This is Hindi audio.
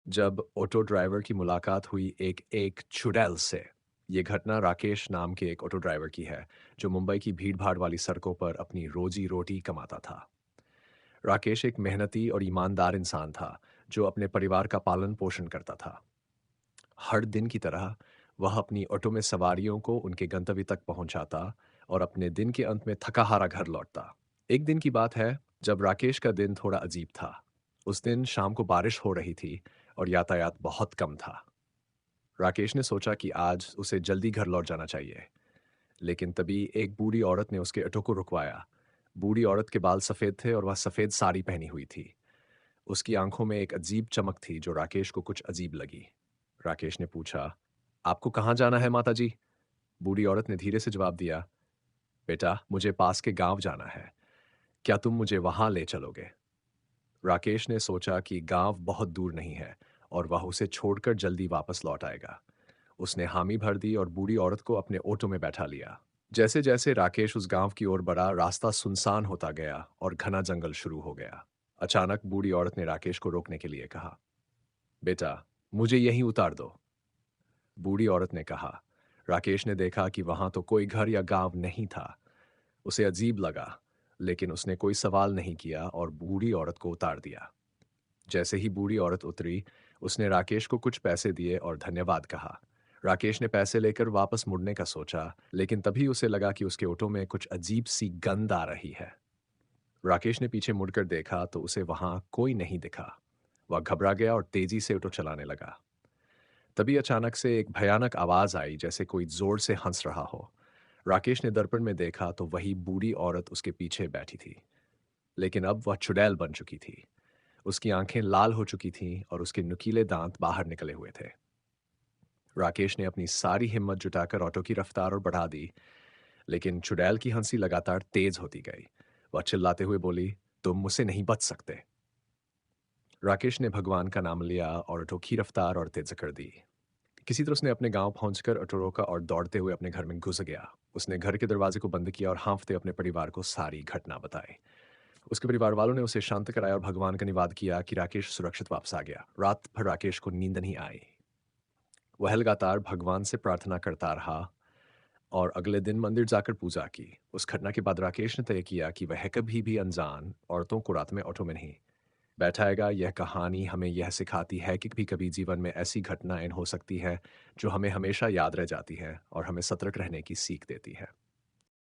जब ऑटो ड्राइवर की मुलाकात हुई एक एक चुड़ैल से। ये घटना राकेश नाम के एक ऑटो ड्राइवर की है, जो मुंबई की भीड़-भाड़ वाली सड़कों पर अपनी रोजी-रोटी कमाता था। राकेश एक मेहनती और ईमानदार इंसान था, जो अपने परिवार का पालन-पोषण करता था। हर दिन की तरह वह अपनी ऑटो में सवारियों को उनके गंतव्य तक पहुंचाता और अपने दिन के अंत में थका-हारा घर लौटता। एक दिन की बात है, जब राकेश का दिन थोड़ा अजीब था। उस दिन शाम को बारिश हो रही थी और यातायात बहुत कम था। राकेश ने सोचा कि आज उसे जल्दी घर लौट जाना चाहिए, लेकिन तभी एक बूढ़ी औरत ने उसके ऑटो को रुकवाया। बूढ़ी औरत के बाल सफ़ेद थे और वह सफ़ेद साड़ी पहनी हुई थी। उसकी आंखों में एक अजीब चमक थी जो राकेश को कुछ अजीब लगी। राकेश ने पूछा, "आपको कहाँ जाना है माता जी?" बूढ़ी औरत ने धीरे से जवाब दिया, "बेटा, मुझे पास के गांव जाना है। क्या तुम मुझे वहां ले चलोगे?" राकेश ने सोचा कि गांव बहुत दूर नहीं है और वह उसे छोड़कर जल्दी वापस लौट आएगा। उसने हामी भर दी और बूढ़ी औरत को अपने ऑटो में बैठा लिया। जैसे जैसे राकेश उस गांव की ओर बढ़ा, रास्ता सुनसान होता गया और घना जंगल शुरू हो गया। अचानक बूढ़ी औरत ने राकेश को रोकने के लिए कहा, "बेटा, मुझे यहीं उतार दो।" बूढ़ी औरत ने कहा। राकेश ने देखा कि वहां तो कोई घर या गांव नहीं था। उसे अजीब लगा, लेकिन उसने कोई सवाल नहीं किया और बूढ़ी औरत को उतार दिया। जैसे ही बूढ़ी औरत उतरी, उसने राकेश को कुछ पैसे दिए और धन्यवाद कहा। राकेश ने पैसे लेकर वापस मुड़ने का सोचा, लेकिन तभी उसे लगा कि उसके ऑटो में कुछ अजीब सी गंध आ रही है। राकेश ने पीछे मुड़कर देखा तो उसे वहां कोई नहीं दिखा। वह घबरा गया और तेजी से ऑटो चलाने लगा। तभी अचानक से एक भयानक आवाज आई, जैसे कोई जोर से हंस रहा हो। राकेश ने दर्पण में देखा तो वही बूढ़ी औरत उसके पीछे बैठी थी, लेकिन अब वह चुड़ैल बन चुकी थी। उसकी आंखें लाल हो चुकी थीं और उसके नुकीले दांत बाहर निकले हुए थे। राकेश ने अपनी सारी हिम्मत जुटाकर ऑटो की रफ्तार और बढ़ा दी, लेकिन चुड़ैल की हंसी लगातार तेज होती गई। वह चिल्लाते हुए बोली, "तुम मुझसे नहीं बच सकते।" राकेश ने भगवान का नाम लिया और ऑटो की रफ्तार और तेज कर दी। किसी तरह उसने अपने गांव पहुंचकर ऑटो रोका और दौड़ते हुए अपने घर में घुस गया। उसने घर के दरवाजे को बंद किया और हाँफते अपने परिवार को सारी घटना बताई। उसके परिवार वालों ने उसे शांत कराया और भगवान का निवाद किया कि राकेश सुरक्षित वापस आ गया। रात भर राकेश को नींद नहीं आई। वह लगातार भगवान से प्रार्थना करता रहा और अगले दिन मंदिर जाकर पूजा की। उस घटना के बाद राकेश ने तय किया कि वह कभी भी अनजान औरतों को रात में ऑटो में नहीं बैठाएगा। यह कहानी हमें यह सिखाती है कि कभी कभी जीवन में ऐसी घटनाएं हो सकती है जो हमें हमेशा याद रह जाती है और हमें सतर्क रहने की सीख देती है।